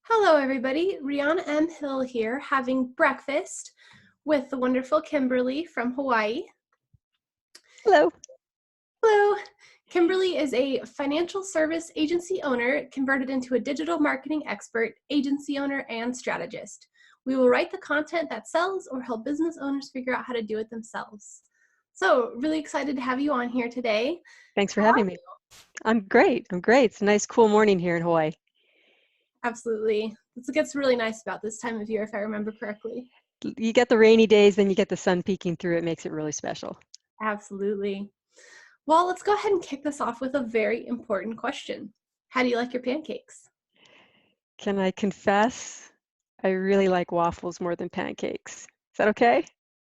Hello, everybody. Rihanna M. Hill here, having breakfast with the wonderful Kimberlee from Hawaii. Hello. Hello. Kimberlee is a financial service agency owner converted into a digital marketing expert, agency owner, and strategist. We will write the content that sells or help business owners figure out how to do it themselves. So, really excited to have you on here today. Thanks for How are having me. I'm great. It's a nice, cool morning here in Hawaii. Absolutely. That's what gets really nice about this time of year, if I remember correctly. You get the rainy days, then you get the sun peeking through. It makes it really special. Absolutely. Well, let's go ahead and kick this off with a very important question. How do you like your pancakes? Can I confess? I really like waffles more than pancakes. Is that okay?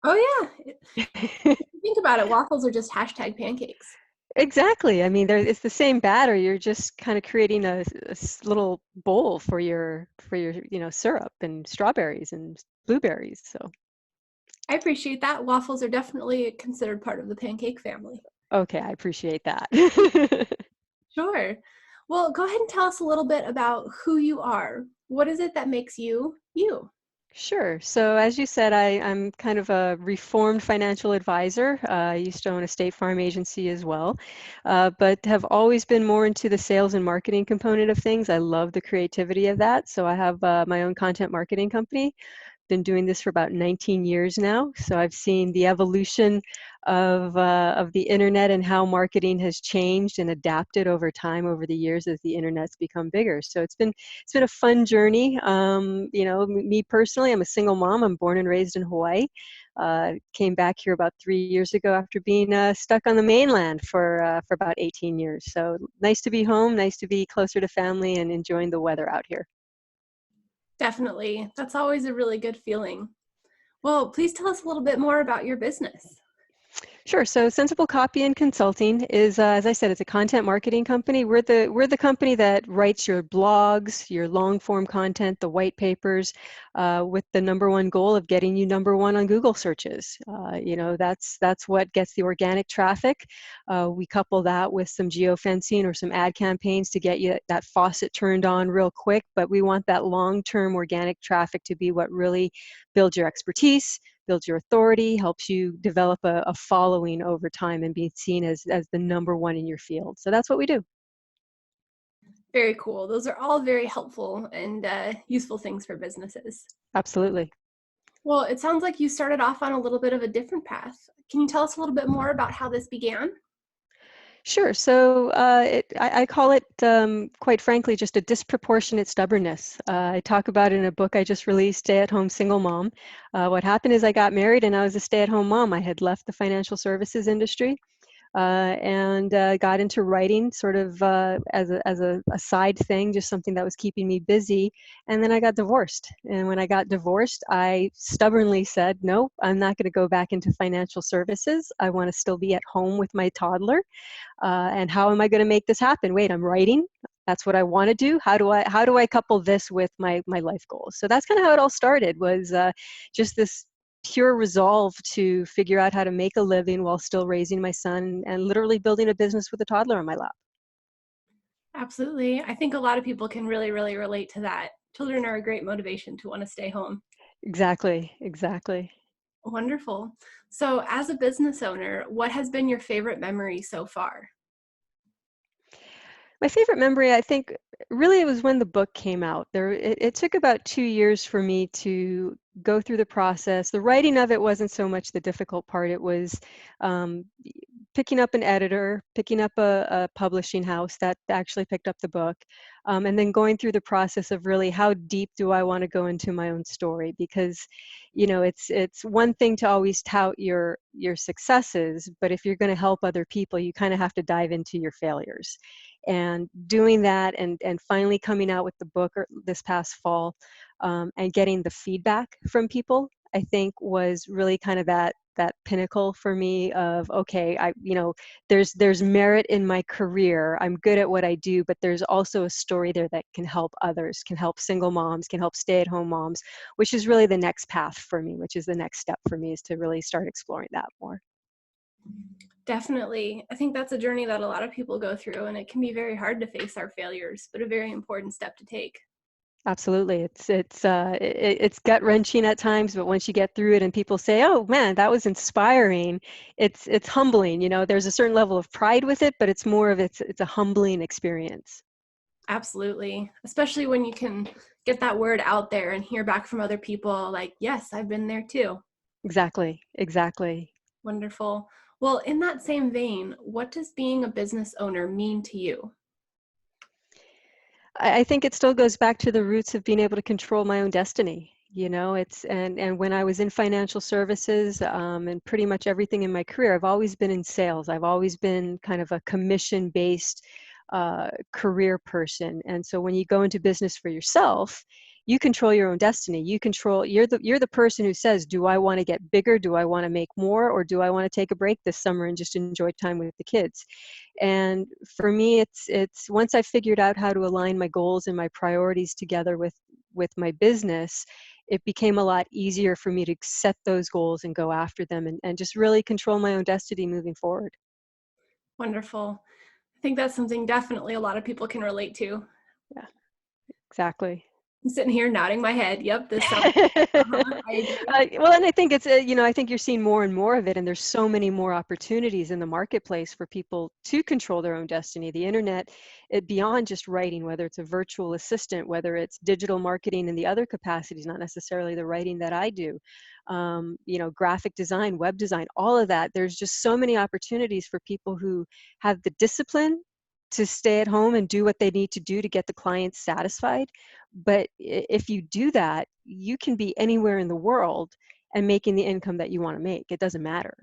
Oh yeah, think about it, waffles are just hashtag pancakes. Exactly. I mean, it's the same batter. You're just kind of creating a little bowl for your syrup and strawberries and blueberries. So, I appreciate that. Waffles are definitely considered part of the pancake family. okay, I appreciate that. Sure. Well, go ahead and tell us a little bit about who you are. What is it that makes you you? Sure. So as you said, I'm kind of a reformed financial advisor. I used to own a state farm agency as well, but have always been more into the sales and marketing component of things. I love the creativity of that. So I have my own content marketing company. Been doing this for about 19 years now. So I've seen the evolution of the internet and how marketing has changed and adapted over time over the years as the internet's become bigger. So it's been a fun journey. Me personally, I'm a single mom. I'm born and raised in Hawaii. Came back here about 3 years ago after being stuck on the mainland for about 18 years. So nice to be home, nice to be closer to family and enjoying the weather out here. Definitely. That's always a really good feeling. Well, please tell us a little bit more about your business. Sure. So Sensible Copy and Consulting is, as I said, it's a content marketing company. We're the company that writes your blogs, your long form content, the white papers, with the number one goal of getting you number one on Google searches. That's what gets the organic traffic. We couple that with some geofencing or some ad campaigns to get you that faucet turned on real quick. But we want that long-term organic traffic to be what really builds your expertise, builds your authority, helps you develop a following over time and be seen as the number one in your field. So that's what we do. Very cool. Those are all very helpful and useful things for businesses. Absolutely. Well, it sounds like you started off on a little bit of a different path. Can you tell us a little bit more about how this began? Sure. So I call it, quite frankly, just a disproportionate stubbornness. I talk about it in a book I just released, Stay at Home Single Mom. What happened is I got married and I was a stay-at-home mom. I had left the financial services industry. And got into writing sort of as a side thing, just something that was keeping me busy. And then I got divorced. And when I got divorced, I stubbornly said, no, I'm not going to go back into financial services. I want to still be at home with my toddler. And how am I going to make this happen? Wait, I'm writing. That's what I want to do. How do I couple this with my life goals? So that's kind of how it all started. Was just this pure resolve to figure out how to make a living while still raising my son and literally building a business with a toddler on my lap. Absolutely. I think a lot of people can really, really relate to that. Children are a great motivation to want to stay home. Exactly. Wonderful. So, as a business owner, what has been your favorite memory so far? My favorite memory, I think, really it was when the book came out. It took about 2 years for me to go through the process. The writing of it wasn't so much the difficult part. It was um, picking up an editor, picking up a publishing house that actually picked up the book, and then going through the process of really how deep do I want to go into my own story? Because, it's one thing to always tout your successes, but if you're going to help other people, you kind of have to dive into your failures. And doing that and finally coming out with the book this past fall, and getting the feedback from people, I think was really kind of that pinnacle for me of, okay, there's merit in my career. I'm good at what I do, but there's also a story there that can help others, can help single moms, can help stay-at-home moms, which is really the next path for me, which is the next step for me, is to really start exploring that more. Definitely. I think that's a journey that a lot of people go through, and it can be very hard to face our failures, but a very important step to take. Absolutely. It's gut-wrenching at times, but once you get through it and people say, "Oh man, that was inspiring," it's humbling. There's a certain level of pride with it, but it's more of it's a humbling experience. Absolutely. Especially when you can get that word out there and hear back from other people like, yes, I've been there too. Exactly. Exactly. Wonderful. Well, in that same vein, what does being a business owner mean to you? I think it still goes back to the roots of being able to control my own destiny. And when I was in financial services, and pretty much everything in my career, I've always been in sales. I've always been kind of a commission-based career person. And so when you go into business for yourself, you control your own destiny. You're the person who says, do I want to get bigger? Do I want to make more? Or do I want to take a break this summer and just enjoy time with the kids? And for me, it's once I figured out how to align my goals and my priorities together with my business, it became a lot easier for me to set those goals and go after them, and just really control my own destiny moving forward. Wonderful. I think that's something definitely a lot of people can relate to. Yeah, exactly. I'm sitting here nodding my head. Yep, this sounds, I agree. Well, and I think I think you're seeing more and more of it, and there's so many more opportunities in the marketplace for people to control their own destiny. The internet, beyond just writing, whether it's a virtual assistant, whether it's digital marketing in the other capacities, not necessarily the writing that I do, graphic design, web design, all of that. There's just so many opportunities for people who have the discipline to stay at home and do what they need to do to get the clients satisfied. But if you do that, you can be anywhere in the world and making the income that you want to make. It doesn't matter.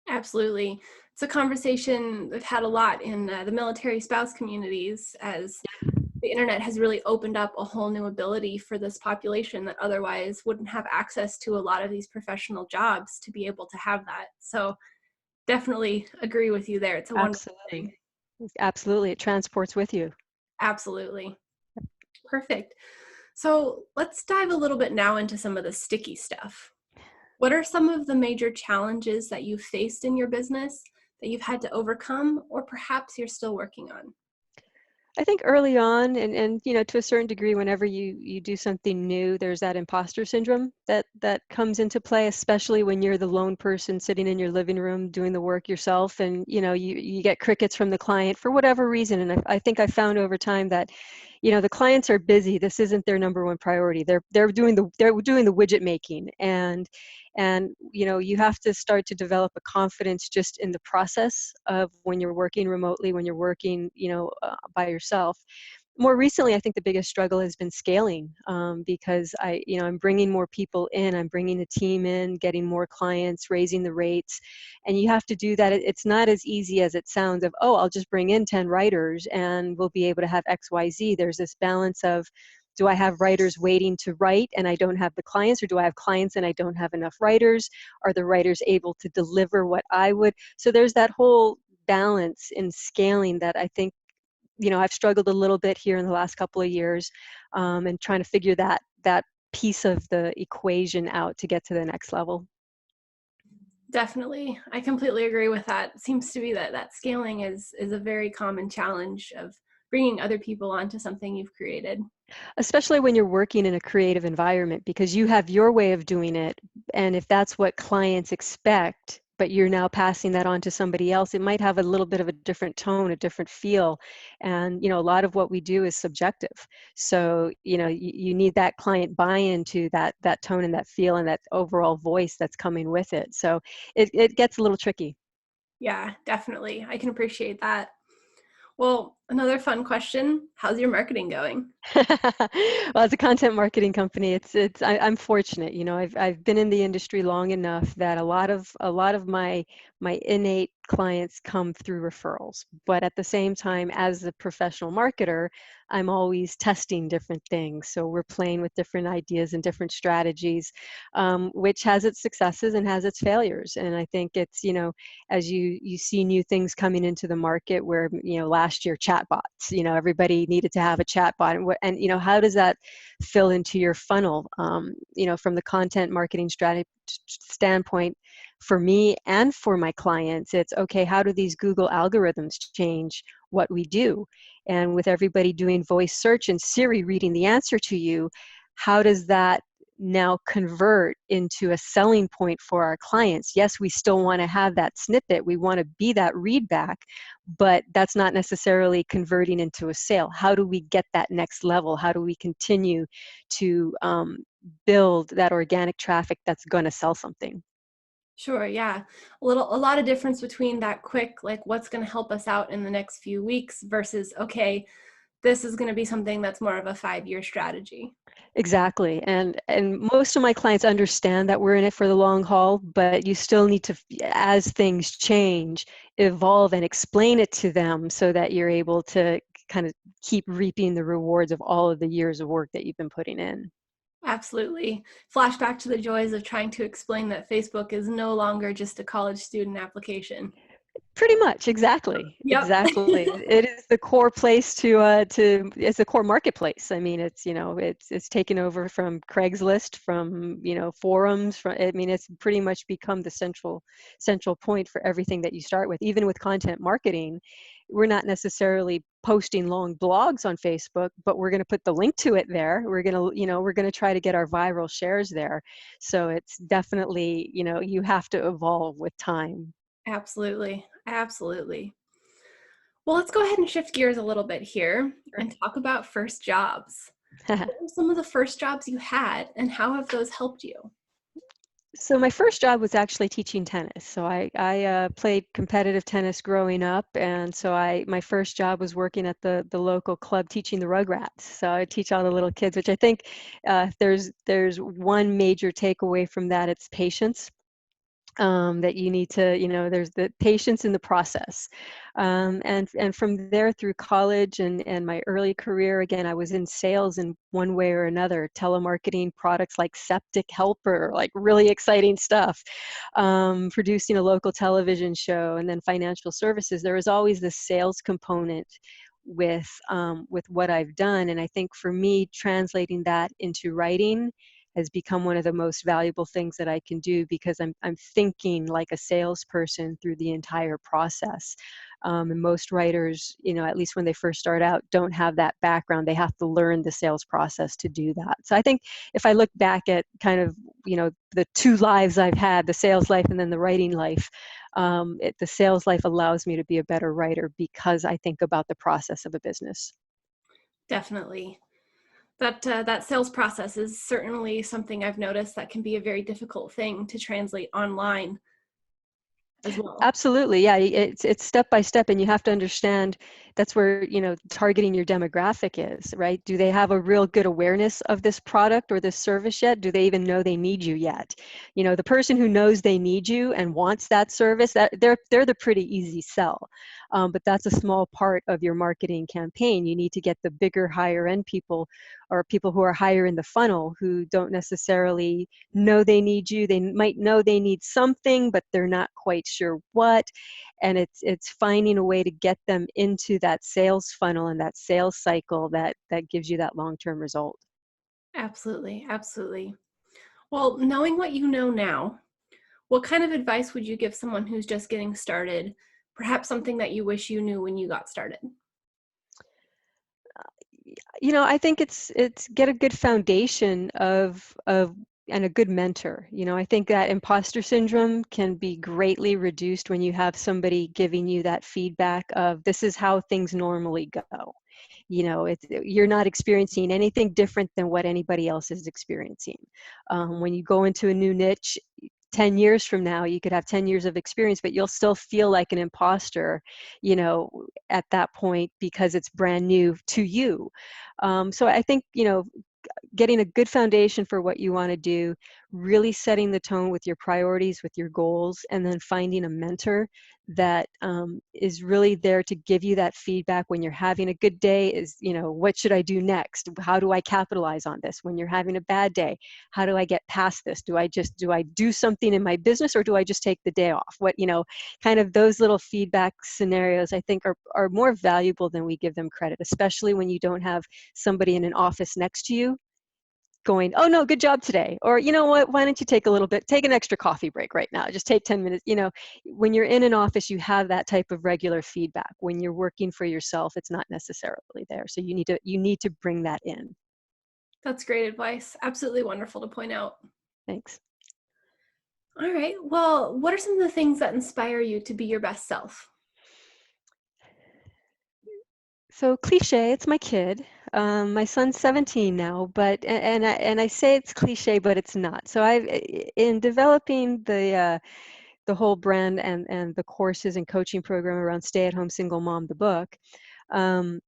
Absolutely. It's a conversation we've had a lot in the military spouse communities, as the internet has really opened up a whole new ability for this population that otherwise wouldn't have access to a lot of these professional jobs to be able to have that. So definitely agree with you there. It's a wonderful thing. Absolutely. Absolutely. It transports with you. Absolutely. Perfect. So let's dive a little bit now into some of the sticky stuff. What are some of the major challenges that you've faced in your business that you've had to overcome, or perhaps you're still working on? I think early on, and to a certain degree, whenever you do something new, there's that imposter syndrome that comes into play, especially when you're the lone person sitting in your living room doing the work yourself, and you get crickets from the client for whatever reason. And I think I found over time that the clients are busy. This isn't their number one priority. They're doing the widget making, and you have to start to develop a confidence just in the process of when you're working remotely, when you're working by yourself. More recently, I think the biggest struggle has been scaling, because I'm bringing more people in, I'm bringing a team in, getting more clients, raising the rates, and you have to do that. It's not as easy as it sounds of, oh, I'll just bring in 10 writers and we'll be able to have X, Y, Z. There's this balance of, do I have writers waiting to write and I don't have the clients, or do I have clients and I don't have enough writers? Are the writers able to deliver what I would? So there's that whole balance in scaling that I think I've struggled a little bit here in the last couple of years, and trying to figure that piece of the equation out to get to the next level. Definitely. I completely agree with that. It seems to be that scaling is a very common challenge of bringing other people onto something you've created. Especially when you're working in a creative environment, because you have your way of doing it, and if that's what clients expect, but you're now passing that on to somebody else, it might have a little bit of a different tone, a different feel. And a lot of what we do is subjective, so you need that client buy-in to that tone and that feel and that overall voice that's coming with it. So it gets a little tricky. Yeah, definitely. I can appreciate that. Well, another fun question. How's your marketing going? Well, as a content marketing company, I'm fortunate. I've been in the industry long enough that a lot of my innate clients come through referrals. But at the same time, as a professional marketer, I'm always testing different things. So we're playing with different ideas and different strategies, which has its successes and has its failures. And I think it's as you see new things coming into the market, where last year chatbots, everybody needed to have a chatbot, and how does that fill into your funnel, from the content marketing strategy standpoint? for me and for my clients. It's okay, how do these Google algorithms change what we do? And with everybody doing voice search and Siri reading the answer to you, how does that now convert into a selling point for our clients? Yes, we still want to have that snippet. We want to be that read back, but that's not necessarily converting into a sale. How do we get that next level? How do we continue to build that organic traffic that's going to sell something? Sure, yeah. A lot of difference between that quick, like what's going to help us out in the next few weeks versus, okay, this is going to be something that's more of a 5-year strategy. Exactly. And most of my clients understand that we're in it for the long haul, but you still need to, as things change, evolve and explain it to them so that you're able to kind of keep reaping the rewards of all of the years of work that you've been putting in. Absolutely. Flashback to the joys of trying to explain that Facebook is no longer just a college student application. Pretty much, exactly, Yep. exactly. It is the core place it's the core marketplace. I mean, it's taken over from Craigslist, from, forums, I mean, it's pretty much become the central point for everything that you start with. Even with content marketing, we're not necessarily posting long blogs on Facebook, but we're going to put the link to it there. We're going to try to get our viral shares there. So it's definitely, you have to evolve with time. Absolutely. Absolutely. Well, let's go ahead and shift gears a little bit here and talk about first jobs. What were some of the first jobs you had, and how have those helped you? So my first job was actually teaching tennis. So I played competitive tennis growing up, and so my first job was working at the local club teaching the Rugrats. So I teach all the little kids, which I think if there's one major takeaway from that, it's patience. That you need to, there's the patience in the process. And from there through college and my early career, again, I was in sales in one way or another, telemarketing products like Septic Helper, like really exciting stuff, producing a local television show, and then financial services. There was always this sales component with what I've done. And I think for me, translating that into writing has become one of the most valuable things that I can do, because I'm thinking like a salesperson through the entire process. And most writers, at least when they first start out, don't have that background. They have to learn the sales process to do that. So I think if I look back at kind of, the two lives I've had, the sales life and then the writing life, the sales life allows me to be a better writer because I think about the process of a business. Definitely. That sales process is certainly something I've noticed that can be a very difficult thing to translate online as well. Absolutely, yeah. It's step by step, and you have to understand that's where targeting your demographic is, right? Do they have a real good awareness of this product or this service yet? Do they even know they need you yet? The person who knows they need you and wants that service, that they're the pretty easy sell. But that's a small part of your marketing campaign. You need to get the bigger, higher end people, or people who are higher in the funnel, who don't necessarily know they need you. They might know they need something, but they're not quite sure what. And it's finding a way to get them into that sales funnel and that sales cycle that gives you that long-term result. Absolutely, absolutely. Well, knowing what you know now, what kind of advice would you give someone who's just getting started? Perhaps something that you wish you knew when you got started. I think it's get a good foundation of and a good mentor. I think that imposter syndrome can be greatly reduced when you have somebody giving you that feedback of, this is how things normally go. You're not experiencing anything different than what anybody else is experiencing. When you go into a new niche, 10 years from now, you could have 10 years of experience, but you'll still feel like an imposter, at that point, because it's brand new to you. So I think, getting a good foundation for what you want to do, really setting the tone with your priorities, with your goals, and then finding a mentor that is really there to give you that feedback when you're having a good day. Is, what should I do next? How do I capitalize on this? When you're having a bad day, how do I get past this? Do I do something in my business, or do I just take the day off? Kind of those little feedback scenarios, I think are more valuable than we give them credit, especially when you don't have somebody in an office next to you going, oh no, good job today. Or, you know what, why don't you take an extra coffee break right now. Just take 10 minutes. When you're in an office, you have that type of regular feedback. When you're working for yourself, it's not necessarily there. So you need to bring that in. That's great advice. Absolutely wonderful to point out. Thanks. All right. Well, what are some of the things that inspire you to be your best self? So cliche, it's my kid. My son's 17 now, but and I say it's cliche, but it's not. So in developing the whole brand and the courses and coaching program around Stay at Home Single Mom, the book, um,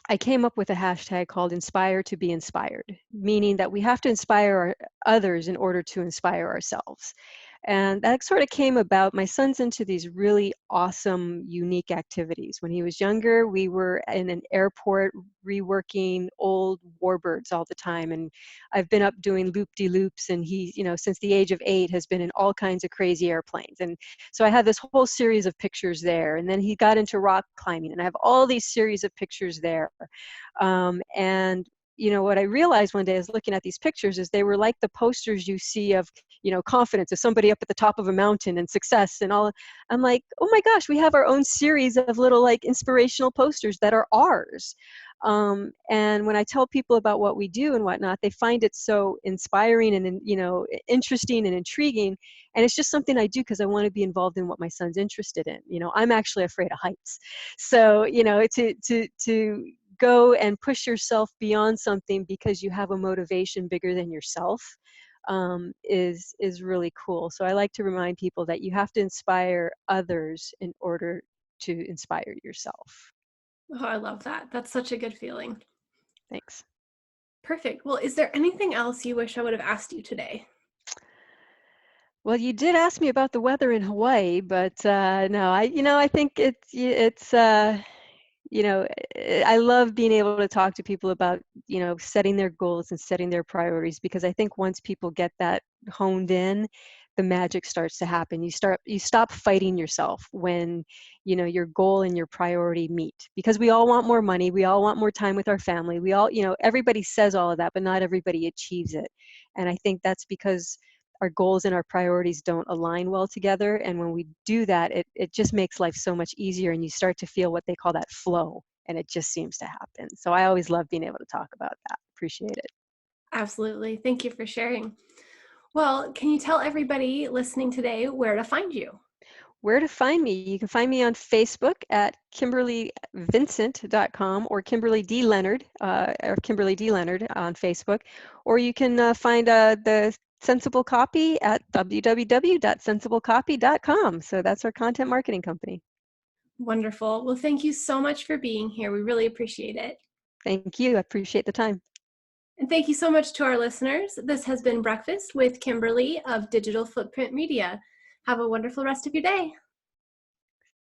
I came up with a hashtag called Inspire to be Inspired, meaning that we have to inspire others in order to inspire ourselves. And that sort of came about. My son's into these really awesome, unique activities. When he was younger, we were in an airport reworking old warbirds all the time. And I've been up doing loop-de-loops, and he, since the age of 8, has been in all kinds of crazy airplanes. And so I had this whole series of pictures there. And then he got into rock climbing, and I have all these series of pictures there. And what I realized one day is looking at these pictures is they were like the posters you see of, confidence, of somebody up at the top of a mountain and success and all. I'm like, oh my gosh, we have our own series of little like inspirational posters that are ours. And when I tell people about what we do and whatnot, they find it so inspiring and, interesting and intriguing. And it's just something I do because I want to be involved in what my son's interested in. I'm actually afraid of heights. So, to go and push yourself beyond something because you have a motivation bigger than yourself is really cool. So I like to remind people that you have to inspire others in order to inspire yourself. Oh, I love that. That's such a good feeling. Thanks. Perfect. Well, is there anything else you wish I would have asked you today? Well, you did ask me about the weather in Hawaii, but no, I think I love being able to talk to people about, setting their goals and setting their priorities, because I think once people get that honed in, the magic starts to happen. You stop fighting yourself when, your goal and your priority meet, because we all want more money. We all want more time with our family. We all, everybody says all of that, but not everybody achieves it. And I think that's because our goals and our priorities don't align well together. And when we do that, it just makes life so much easier, and you start to feel what they call that flow, and it just seems to happen. So I always love being able to talk about that. Appreciate it. Absolutely. Thank you for sharing. Well, can you tell everybody listening today where to find you? Where to find me? You can find me on Facebook at KimberleeVincent.com or Kimberlee D. Leonard, or Kimberlee D. Leonard on Facebook. Or you can find the Sensible Copy at www.sensiblecopy.com. So that's our content marketing company. Wonderful. Well, thank you so much for being here. We really appreciate it. Thank you. I appreciate the time. And thank you so much to our listeners. This has been Breakfast with Kimberlee of Digital Footprint Media. Have a wonderful rest of your day.